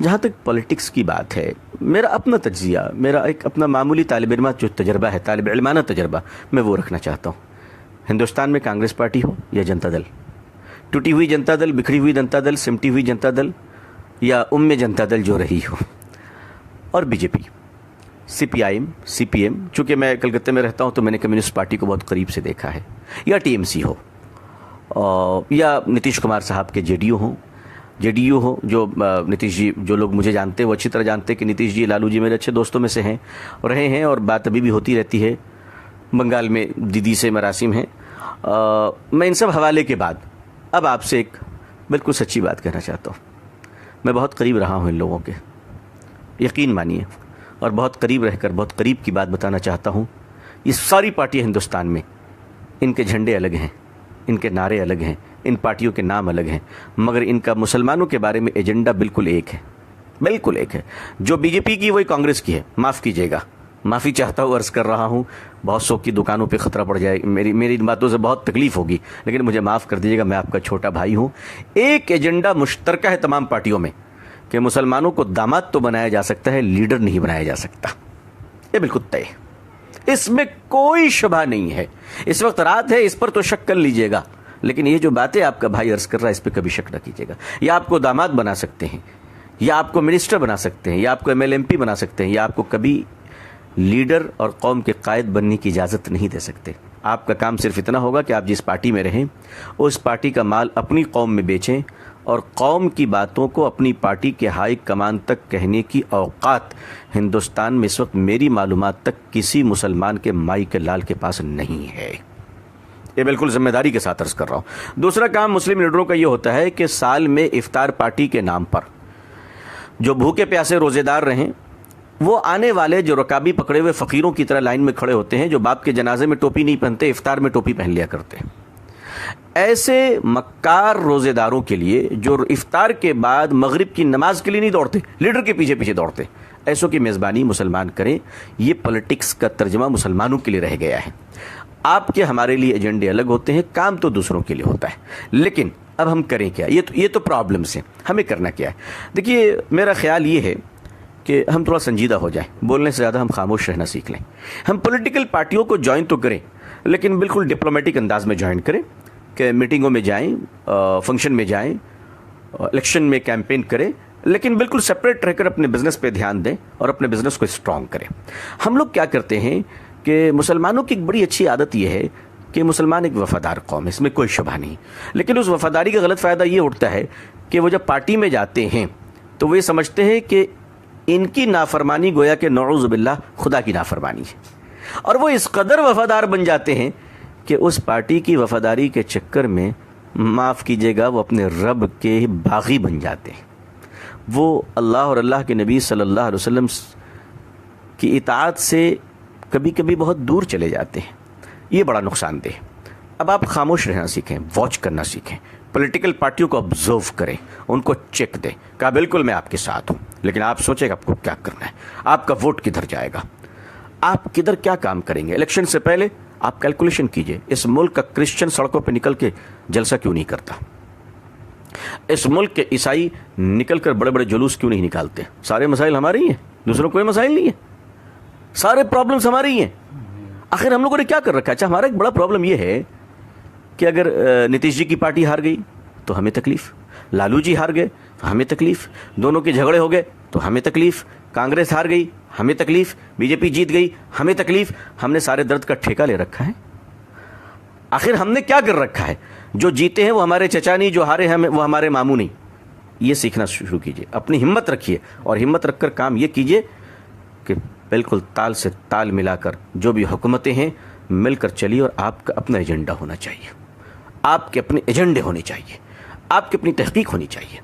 جہاں تک پولیٹکس کی بات ہے، میرا اپنا تجزیہ، میرا ایک اپنا معمولی طالب علمہ جو تجربہ ہے، طالب علمانہ تجربہ، میں وہ رکھنا چاہتا ہوں۔ ہندوستان میں کانگریس پارٹی ہو یا جنتا دل، ٹوٹی ہوئی جنتا دل، بکھری ہوئی جنتا دل، سمٹی ہوئی جنتا دل، یا جنتا دل جو رہی ہو، اور B J P, C P I M, C P M, چونکہ میں کلکتہ میں رہتا ہوں تو میں نے کمیونسٹ پارٹی کو بہت قریب سے دیکھا ہے، یا ٹی ایم سی ہو، یا نتیش کمار صاحب کے جے ڈی یو ہو، جو نتیش جی، جو لوگ مجھے جانتے ہیں وہ اچھی طرح جانتے ہیں کہ نتیش جی، لالو جی میرے اچھے دوستوں میں سے ہیں، رہے ہیں، اور بات ابھی بھی ہوتی رہتی ہے۔ بنگال میں دیدی سے مراسم ہیں۔ میں ان سب حوالے کے بعد اب آپ سے ایک بالکل سچی بات کہنا چاہتا ہوں۔ میں بہت قریب رہا ہوں ان لوگوں کے، یقین مانیے، اور بہت قریب رہ کر بہت قریب کی بات بتانا چاہتا ہوں۔ یہ ساری پارٹیاں ہندوستان میں، ان کے جھنڈے الگ ہیں، ان کے نعرے الگ ہیں، ان پارٹیوں کے نام الگ ہیں، مگر ان کا مسلمانوں کے بارے میں ایجنڈا بالکل ایک ہے، بالکل ایک ہے۔ جو بی جے پی کی وہی کانگریس کی ہے، معاف کیجیے گا، معافی چاہتا ہوں، عرض کر رہا ہوں، بہت سو کی دکانوں پہ خطرہ پڑ جائے، میری باتوں سے بہت تکلیف ہوگی، لیکن مجھے معاف کر دیجیے گا، میں آپ کا چھوٹا بھائی ہوں۔ ایک ایجنڈا مشترکہ ہے تمام پارٹیوں میں کہ مسلمانوں کو داماد تو بنایا جا سکتا ہے، لیڈر نہیں بنایا جا سکتا، یہ بالکل طے ہے، اس میں کوئی شبہ نہیں ہے۔ اس وقت رات ہے، اس پر تو شک کر لیجیے گا، لیکن یہ جو باتیں آپ کا بھائی عرض کر رہا ہے اس پہ کبھی شک نہ کیجیے گا۔ یا آپ کو داماد بنا سکتے ہیں، یا آپ کو منسٹر بنا سکتے ہیں، یا آپ کو ایم ایل ایم پی بنا سکتے ہیں، یا آپ کو کبھی لیڈر اور قوم کے قائد بننے کی اجازت نہیں دے سکتے۔ آپ کا کام صرف اتنا ہوگا کہ آپ جس پارٹی میں رہیں اس پارٹی کا مال اپنی قوم میں بیچیں، اور قوم کی باتوں کو اپنی پارٹی کے ہائی کمان تک کہنے کی اوقات ہندوستان میں اس وقت میری معلومات تک کسی مسلمان کے مائی کے لال کے پاس نہیں ہے۔ یہ بالکل ذمہ داری کے ساتھ عرض کر رہا ہوں۔ دوسرا کام مسلم لیڈروں کا یہ ہوتا ہے کہ سال میں افطار پارٹی کے نام پر جو بھوکے پیاسے روزے دار رہیں، وہ آنے والے جو رکابی پکڑے ہوئے فقیروں کی طرح لائن میں کھڑے ہوتے ہیں، جو باپ کے جنازے میں ٹوپی نہیں پہنتے، افطار میں ٹوپی پہن لیا کرتے ہیں، ایسے مکار روزے داروں کے لیے جو افطار کے بعد مغرب کی نماز کے لیے نہیں دوڑتے، لیڈر کے پیچھے پیچھے دوڑتے، ایسوں کی میزبانی مسلمان کریں۔ یہ پولیٹکس کا ترجمہ مسلمانوں کے لیے رہ گیا ہے۔ آپ کے ہمارے لیے ایجنڈے الگ ہوتے ہیں، کام تو دوسروں کے لیے ہوتا ہے، لیکن اب ہم کریں کیا؟ یہ تو پرابلمس ہیں، ہمیں کرنا کیا ہے؟ دیکھیے، میرا خیال یہ ہے کہ ہم تھوڑا سنجیدہ ہو جائیں، بولنے سے زیادہ ہم خاموش رہنا سیکھ لیں۔ ہم پولیٹیکل پارٹیوں کو جوائن تو کریں، لیکن بالکل ڈپلومیٹک انداز میں جوائن کریں، کہ میٹنگوں میں جائیں، فنکشن میں جائیں، الیکشن میں کیمپین کریں، لیکن بالکل سپریٹ رہ کر اپنے بزنس پہ دھیان دیں اور اپنے بزنس کو اسٹرانگ کریں۔ ہم لوگ کیا کرتے ہیں کہ مسلمانوں کی ایک بڑی اچھی عادت یہ ہے کہ مسلمان ایک وفادار قوم ہے، اس میں کوئی شبہ نہیں، لیکن اس وفاداری کا غلط فائدہ یہ اٹھتا ہے کہ وہ جب پارٹی میں جاتے ہیں تو وہ یہ سمجھتے ہیں کہ ان کی نافرمانی گویا کہ نعوذ باللہ خدا کی نافرمانی ہے، اور وہ اس قدر وفادار بن جاتے ہیں کہ اس پارٹی کی وفاداری کے چکر میں، معاف کیجیے گا، وہ اپنے رب کے باغی بن جاتے ہیں، وہ اللہ اور اللہ کے نبی صلی اللہ علیہ وسلم کی اطاعت سے کبھی کبھی بہت دور چلے جاتے ہیں۔ یہ بڑا نقصان دہ ہے۔ اب آپ خاموش رہنا سیکھیں، واچ کرنا سیکھیں، پولیٹیکل پارٹیوں کو آبزرو کریں، ان کو چیک دیں۔ کہا بالکل میں آپ کے ساتھ ہوں، لیکن آپ سوچیں کہ آپ کو کیا کرنا ہے، آپ کا ووٹ کدھر جائے گا، آپ کدھر کیا کام کریں گے۔ الیکشن سے پہلے آپ کیلکولیشن کیجئے، اس ملک کا کرسچن سڑکوں پہ نکل کے جلسہ کیوں نہیں کرتا، اس ملک کے عیسائی نکل کر بڑے بڑے جلوس کیوں نہیں نکالتے۔ سارے مسائل ہمارے ہی ہیں، دوسروں کوئی مسائل نہیں ہے، سارے پرابلمس ہمارے ہی ہیں۔ آخر ہم لوگوں نے کیا کر رکھا ہے؟ اچھا، ہمارا ایک بڑا پرابلم یہ ہے کہ اگر نتیش جی کی پارٹی ہار گئی تو ہمیں تکلیف، لالو جی ہار گئے تو ہمیں تکلیف، دونوں کے جھگڑے ہو گئے تو ہمیں تکلیف، کانگریس ہار گئی ہمیں تکلیف، بی جے پی جیت گئی ہمیں تکلیف۔ ہم نے سارے درد کا ٹھیکہ لے رکھا ہے۔ آخر ہم نے کیا کر رکھا ہے؟ جو جیتے ہیں وہ ہمارے چچا نہیں، جو ہارے ہیں وہ ہمارے ماموں نہیں۔ یہ سیکھنا شروع کیجئے، اپنی ہمت رکھیے، اور ہمت رکھ کر کام یہ کیجئے کہ بالکل تال سے تال ملا کر جو بھی حکومتیں ہیں مل کر چلیے، اور آپ کا اپنا ایجنڈا ہونا چاہیے، آپ کے اپنے ایجنڈے ہونے چاہیے، آپ کی اپنی تحقیق ہونی چاہیے۔